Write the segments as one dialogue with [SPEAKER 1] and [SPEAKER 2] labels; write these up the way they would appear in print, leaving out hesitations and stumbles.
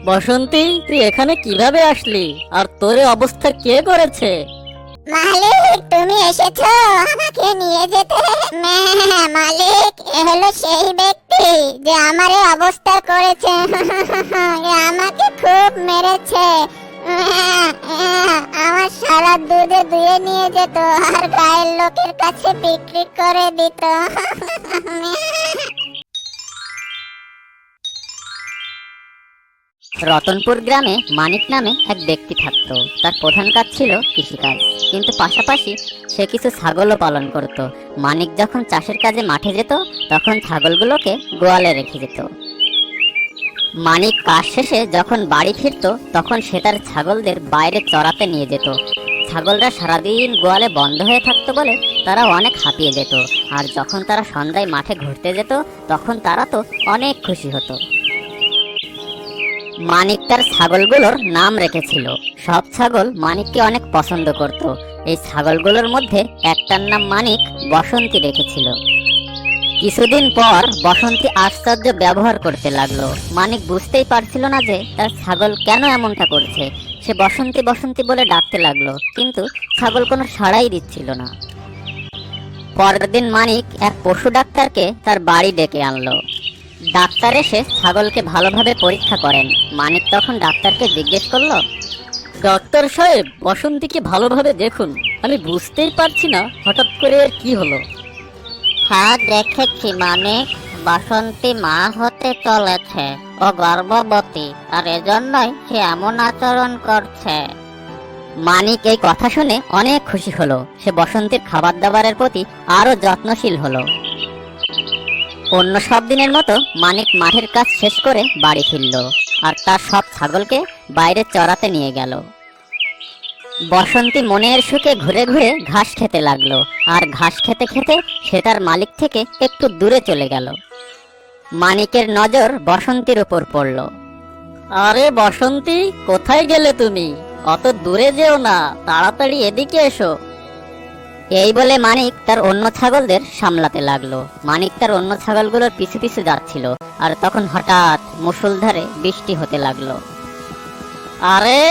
[SPEAKER 1] বসন্তী, তুই এখানে কিভাবে আসলি? আর তোর এই অবস্থা কে করেছে?
[SPEAKER 2] মালিক, তুমি এসেছো আমাকে নিয়ে যেতে? মালিক, এ হলো সেই ব্যক্তি যে আমার এই অবস্থা করেছে। এ আমাকে খুব মেরেছে। আমার সারা দুধে দুয়ে নিয়ে যেত আর গায়ের লোকের কাছে বিক্রি করে দিত।
[SPEAKER 3] রতনপুর গ্রামে মানিক নামে এক ব্যক্তি থাকত। তার প্রধান কাজ ছিল কৃষিকাজ, কিন্তু পাশাপাশি সে কিছু ছাগলও পালন করত। মানিক যখন চাষের কাজে মাঠে যেত, তখন ছাগলগুলোকে গোয়ালে রেখে যেত। মানিক কাজ শেষে যখন বাড়ি ফিরত, তখন সে তার ছাগলদের বাইরে চড়াতে নিয়ে যেত। ছাগলরা সারাদিন গোয়ালে বন্ধ হয়ে থাকতো বলে তারা অনেক হাঁপিয়ে যেত। আর যখন তারা সন্ধ্যায় মাঠে ঘুরতে যেত, তখন তারা তো অনেক খুশি হতো। মানিক তার ছাগলগুলোর নাম রেখেছিল। সব ছাগল মানিককে অনেক পছন্দ করত। এই ছাগলগুলোর মধ্যে একটার নাম মানিক বসন্তী রেখেছিল। কিছুদিন পর বসন্তী আশ্চর্য ব্যবহার করতে লাগলো। মানিক বুঝতেই পারছিল না যে তার ছাগল কেন এমনটা করছে। সে বসন্তী বসন্তী বলে ডাকতে লাগলো, কিন্তু ছাগল কোনো সাড়াই দিচ্ছিল না। পরের দিন মানিক এক পশু ডাক্তারকে তার বাড়ি ডেকে আনলো। ডাক্তার এসে ছাগলকে ভালোভাবে পরীক্ষা করেন। মানিক তখন ডাক্তারকে জিজ্ঞেস করলো,
[SPEAKER 1] ডাক্তার সাহেব, বসন্তীকে ভালোভাবে দেখুন। আমি বুঝতেই পারছি না হঠাৎ করে এর কি হলো।
[SPEAKER 3] হ্যাঁ দেখেছি মানিক, বসন্তী মা হতে চলেছে। ও গর্ভবতী, আর এজন্যই সে এমন আচরণ করছে। মানিক এই কথা শুনে অনেক খুশি হলো। সে বসন্তীর খাবার দাবারের প্রতি আরো যত্নশীল হলো। অন্য সব দিনের মতো মানিক মাঠের কাজ শেষ করে বাড়ি ফিরল আর তার সব ছাগলকে বাইরে চড়াতে নিয়ে গেল। বসন্তী মনের সুখে ঘুরে ঘুরে ঘাস খেতে লাগলো, আর ঘাস খেতে খেতে সে তার মালিক থেকে একটু দূরে চলে গেল। মানিকের নজর বসন্তীর উপর পড়ল।
[SPEAKER 1] আরে বসন্তী, কোথায় গেলে তুমি? অত দূরে যেও না, তাড়াতাড়ি এদিকে এসো।
[SPEAKER 3] এই বলে মানিক তার অন্য ছাগলদের সামলাতে লাগলো। মানিক তার অন্য ছাগলগুলোর পিছু পিছু যাচ্ছিল, আর তখন হঠাৎ মুষলধারে বৃষ্টি হতে লাগলো।
[SPEAKER 1] আরে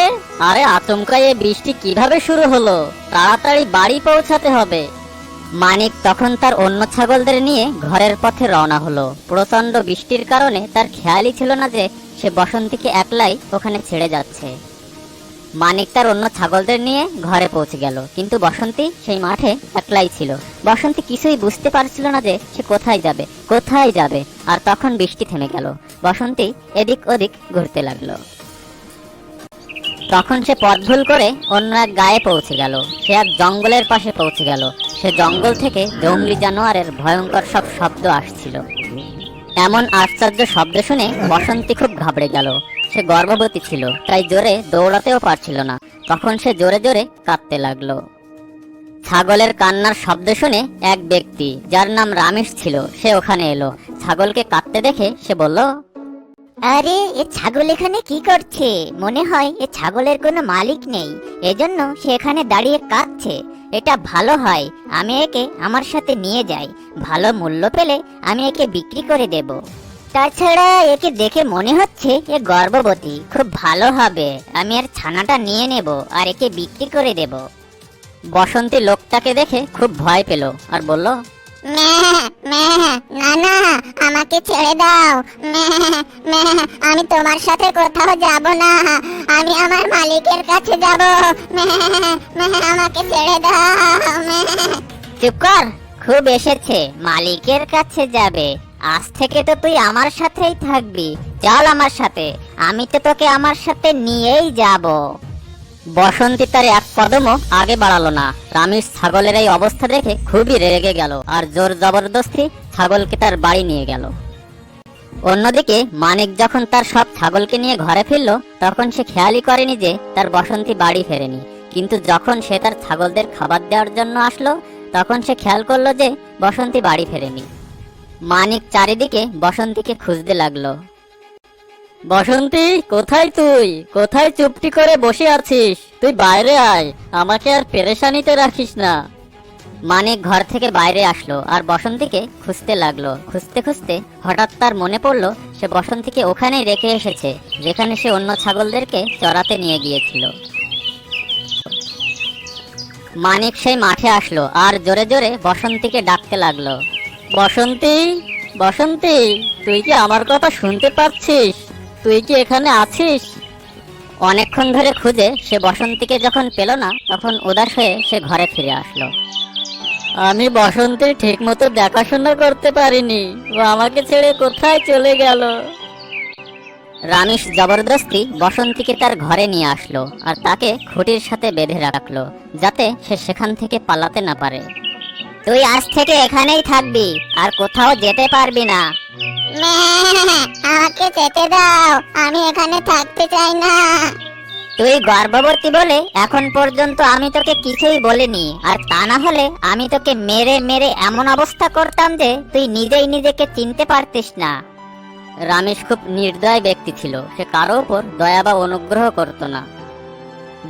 [SPEAKER 1] আরে আচমকাই এই বৃষ্টি কিভাবে শুরু হলো? তাড়াতাড়ি বাড়ি পৌঁছাতে হবে।
[SPEAKER 3] মানিক তখন তার অন্য ছাগলদের নিয়ে ঘরের পথে রওনা হলো। প্রচন্ড বৃষ্টির কারণে তার খেয়ালই ছিল না যে সে বসন্তীকে একলাই ওখানে ছেড়ে যাচ্ছে। মানিক তার অন্য ছাগলদের নিয়ে ঘরে পৌঁছে গেল, কিন্তু বসন্তী সেই মাঠে একলাই ছিল। বসন্তী কিছুই বুঝতে পারছিল না যে সে কোথায় যাবে কোথায় যাবে। আর তখন বৃষ্টি থেমে গেল। বসন্তী এদিক ওদিক ঘুরতে লাগলো। তখন সে পথ ভুল করে অন্য এক গায়ে পৌঁছে গেল। সে এক জঙ্গলের পাশে পৌঁছে গেল। সে জঙ্গল থেকে জঙ্গলি জানোয়ারের ভয়ঙ্কর সব শব্দ আসছিল। এমন আশ্চর্য শব্দ শুনে বসন্তী খুব ঘাবড়ে গেল। সে গর্ভবতী ছিল, তাই জোরে দৌড়াতেও পারছিল না। তখন সে জোরে জোরে কাঁদতে লাগলো। ছাগলের কান্নার শব্দ শুনে এক ব্যক্তি, যার নাম রামেশ ছিল, সে ওখানে এলো। ছাগলকে কাঁদতে দেখে সে বলল,
[SPEAKER 2] আরে, এ ছাগল এখানে কি করছে? মনে হয় এ ছাগলের কোনো মালিক নেই, এজন্য সে এখানে দাঁড়িয়ে কাঁদছে। এটা ভালো হয় আমি একে আমার সাথে নিয়ে যাই। ভালো মূল্য পেলে আমি একে বিক্রি করে দেব। তাছাড়া একে দেখে মনে হচ্ছে এ গর্ভবতী, খুব ভালো হবে। আমি আর ছানাটা নিয়ে নেব আর একে বিক্রি করে দেব।
[SPEAKER 3] বসন্তী লোকটাকে দেখে খুব ভয় পেল আর বলল,
[SPEAKER 2] না না, আমাকে ছেড়ে দাও। আমি তোমার সাথে কোথাও যাব না। আমি আমার মালিকের কাছে যাব। আমাকে ছেড়ে দাও।
[SPEAKER 3] চুপ কর, খুব এসেছে, মালিকের কাছে যাবে। আজ থেকে তো তুই আমার সাথেই থাকবি। চল আমার সাথে, আমি তো তোকে আমার সাথে নিয়েই যাব। বসন্তী তার এক কদমও আগে বাড়ালো না। রামেশ ছাগলের এই অবস্থা দেখে খুবই রেগে গেল আর জোর জবরদস্তি ছাগলকে তার বাড়ি নিয়ে গেল। অন্যদিকে মানিক যখন তার সব ছাগলকে নিয়ে ঘরে ফিরল, তখন সে খেয়ালই করেনি যে তার বসন্তী বাড়ি ফেরেনি। কিন্তু যখন সে তার ছাগলদের খাবার দেওয়ার জন্য আসলো, তখন সে খেয়াল করলো যে বসন্তী বাড়ি ফেরেনি। মানিক চারিদিকে বসন্তীকে খুঁজতে লাগলো।
[SPEAKER 1] বসন্তী, কোথায় তুই? কোথায় চুপটি করে বসে আছিস? তুই বাইরে আয়, আমাকে আর পেরেশানিতে রাখিস না। মানিক ঘর থেকে বাইরে আসলো আর বসন্তীকে খুঁজতে লাগলো। খুঁজতে খুঁজতে হঠাৎ তার মনে পড়লো সে বসন্তীকে ওখানেই রেখে এসেছে যেখানে সে অন্য ছাগলদেরকে চড়াতে নিয়ে গিয়েছিল। মানিক সেই মাঠে আসলো আর জোরে জোরে বসন্তীকে ডাকতে লাগলো, বসন্তী, বসন্তী, তুই কি আমার কথা শুনতে পাচ্ছিস? তুই কি এখানে আছিস? অনেকক্ষণ ধরে খুঁজে সে বসন্তীকে যখন পেল না তখন উদাস হয়ে সে ঘরে ফিরে আসলো। আমি বসন্তীর ঠিক মতো দেখাশোনা করতে পারিনি, ও আমাকে ছেড়ে কোথায় চলে গেল। রামেশ জবরদস্তি বসন্তীকে তার ঘরে নিয়ে আসলো আর তাকে খুঁটির সাথে বেঁধে রাখলো যাতে সে সেখান থেকে পালাতে না পারে।
[SPEAKER 3] তুই আজ থেকে এখানেই থাকবি, আর কোথাও যেতে পারবি না।
[SPEAKER 2] আমাকে যেতে দাও, আমি এখানে থাকতে চাই না।
[SPEAKER 3] তুই গর্ভবতী বলে এখন পর্যন্ত আমি তোকে কিছুই বলিনি, আর তা না হলে আমি তোকে মেরে মেরে এমন অবস্থা করতাম যে তুই নিজেই নিজেকে চিনতে পারতিস না।
[SPEAKER 1] রামেশ খুব নির্দয় ব্যক্তি ছিল, সে কারো উপর দয়া বা অনুগ্রহ করত না।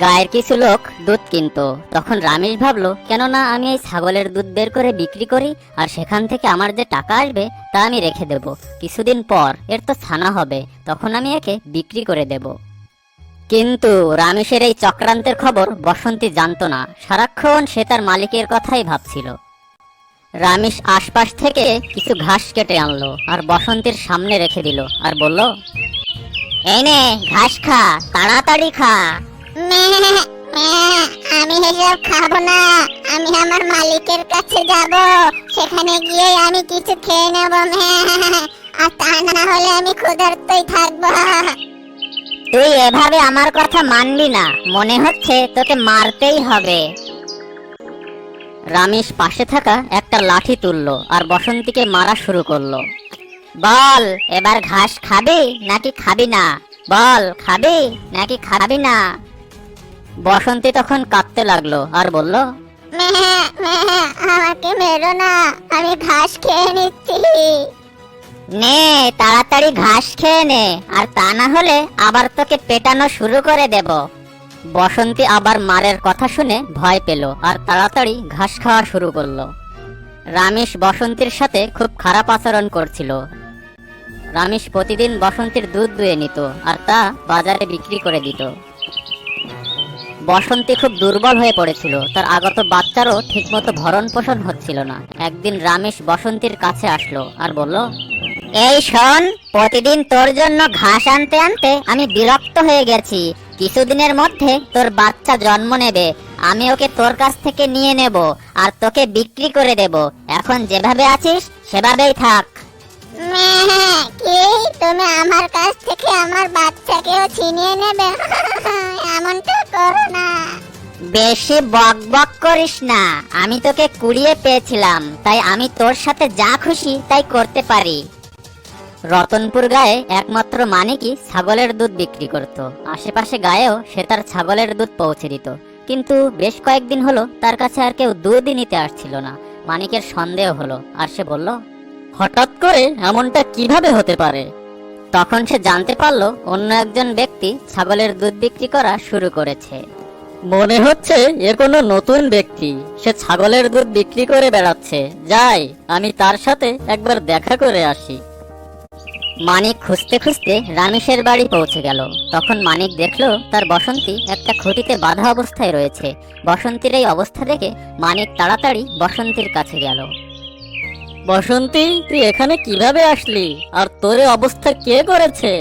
[SPEAKER 1] গায়ের কিছু লোক দুধ কিনতো, তখন রামেশ ভাবলো কেননা আমি এই ছাগলের দুধ বের করে বিক্রি করি আর সেখান থেকে আমার যে টাকা আসবে তা আমি রেখে দেব। কিছুদিন পর এর তো ছানা হবে, তখন আমি একে বিক্রি করে দেব। কিন্তু রামেশের এই চক্রান্তের খবর বসন্তী জানতো না। সারাক্ষণ সে তার মালিকের কথাই ভাবছিল। রামেশ আশপাশ থেকে কিছু ঘাস কেটে আনলো আর বসন্তীর সামনে রেখে দিল আর বলল,
[SPEAKER 3] এই নে ঘাস খা, তাড়াতাড়ি খা।
[SPEAKER 2] আমি এসব খাবো না, আমি আমার মালিকের কাছে যাব, সেখানে গিয়ে আমি কিছু খেয়ে নেব। আর তা না হলে আমি ক্ষুধার্তই থাকবো।
[SPEAKER 3] তুই এভাবে আমার কথা মানবি না, মনে হচ্ছে তোকে মারতেই হবে।
[SPEAKER 1] রামেশ পাশে থাকা একটা লাঠি তুললো আর বসন্তীকে মারা শুরু করলো।
[SPEAKER 3] বল, এবার ঘাস খাবি নাকি খাবি না? বল, খাবি নাকি খাবি না?
[SPEAKER 1] বসন্তী তখন কাঁদতে লাগলো আর বলল,
[SPEAKER 2] আমাকে মেরো না, আমি ঘাস খেয়ে নিচ্ছি।
[SPEAKER 3] নে তাড়াতাড়ি ঘাস খেয়ে নে, আর তা না হলে আবার তোকে পেটানো শুরু করে দেব।
[SPEAKER 1] বসন্তী আবার মারের কথা শুনে ভয় পেল আর তাড়াতাড়ি ঘাস খাওয়া শুরু করলো। রামেশ বসন্তীর সাথে খুব খারাপ আচরণ করছিল। রামেশ প্রতিদিন বসন্তীর দুধ দুয়ে নিত আর তা বাজারে বিক্রি করে দিত। বসন্তী খুব দুর্বল হয়ে পড়েছিল, তার আগত বাচ্চারও ঠিকমতো ভরণ পোষণ হচ্ছিল না। একদিন রামেশ বসন্তীর কাছে আসলো আর বলল,
[SPEAKER 3] এই শোন, প্রতিদিন তোর জন্য ঘাস আনতে আনতে আমি বিরক্ত হয়ে গেছি। কিছুদিনের মধ্যে তোর বাচ্চা জন্ম নেবে, আমি ওকে তোর কাছ থেকে নিয়ে নেব আর তোকে বিক্রি করে দেব। এখন যেভাবে আছিস সেভাবেই থাক।
[SPEAKER 2] কি, তুমি আমার কাছ থেকে আমার বাচ্চাকেও ছিনিয়ে নেবে? এমনটা করো না।
[SPEAKER 3] বেশি বক বক করিস না, আমি তোকে কুড়িয়ে পেয়েছিলাম, তাই আমি তোর সাথে যা খুশি তাই করতে পারি।
[SPEAKER 1] রতনপুর গায়ে একমাত্র মানিকই ছাগলের দুধ বিক্রি করত। আশেপাশে গায়েও সে তার ছাগলের দুধ পৌঁছে দিত, কিন্তু বেশ কয়েকদিন হলো তার কাছে আর কেউ দুধই নিতে আসছিল না। মানিকের সন্দেহ হলো আর সে বলল, হঠাৎ করে এমনটা কিভাবে হতে পারে? তখন সে জানতে পারলো অন্য একজন ব্যক্তি ছাগলের দুধ বিক্রি করা শুরু করেছে। মনে হচ্ছে এ কোনো নতুন ব্যক্তি, সে ছাগলের দুধ বিক্রি করে বেড়াচ্ছে। যাই, আমি তার সাথে একবার দেখা করে আসি। মানিক খুঁজতে খুঁজতে রামেশের বাড়ি পৌঁছে গেল। তখন মানিক দেখলো তার বসন্তী একটা খুঁটিতে বাঁধা অবস্থায় রয়েছে। বসন্তীর এই অবস্থা দেখে মানিক তাড়াতাড়ি বসন্তীর কাছে গেল। বসন্তী, তুই এখানে কিভাবে আসলি? আর তোর এই অবস্থা কে করেছে?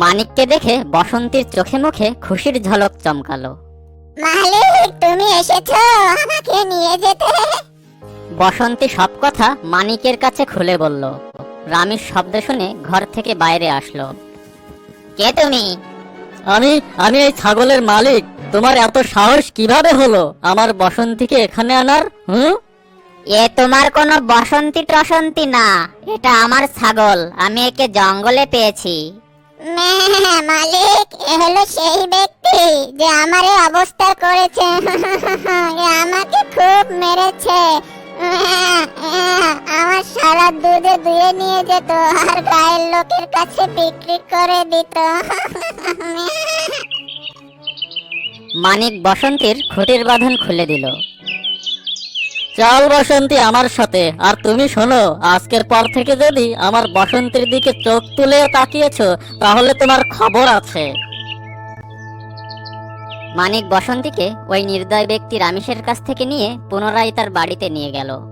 [SPEAKER 1] মানিককে দেখে বসন্তীর চোখে মুখে খুশির ঝলক চমকালো।
[SPEAKER 2] মালিক, তুমি এসেছো আমাকে নিয়ে যেতে?
[SPEAKER 1] বসন্তী সব কথা মানিকের কাছে খুলে বলল। রামেশ শব্দ শুনে ঘর থেকে বাইরে আসলো।
[SPEAKER 3] কে তুমি?
[SPEAKER 1] আমি এই ছাগলের মালিক। তোমার এত সাহস কিভাবে হলো আমার বসন্তীকে এখানে আনার?
[SPEAKER 3] এ তোমার কোনো বসন্তী টসন্তী না, এটা আমার ছাগল, আমি একে জঙ্গলে পেয়েছি।
[SPEAKER 2] মালিক, এ হলো সেই ব্যক্তি যে আমার এই অবস্থা করেছে। এ আমাকে খুব মেরেছে, আমার সারা দুধে ধুয়ে নিয়ে যেত আর গায়ের লোকের কাছে বিক্রি করে দিত।
[SPEAKER 1] মানিক বসন্তীর খুঁটির বাঁধন খুলে দিল।
[SPEAKER 4] চল বসন্তী আমার সাথে। আর তুমি শোনো, আজকের পর থেকে যদি আমার বসন্তীর দিকে চোখ তুলে তাকিয়েছো তাহলে তোমার খবর আছে।
[SPEAKER 1] মানিক বসন্তীকে ওই নির্দয় ব্যক্তি রামেশের কাছ থেকে নিয়ে পুনরায় তার বাড়িতে নিয়ে গেল।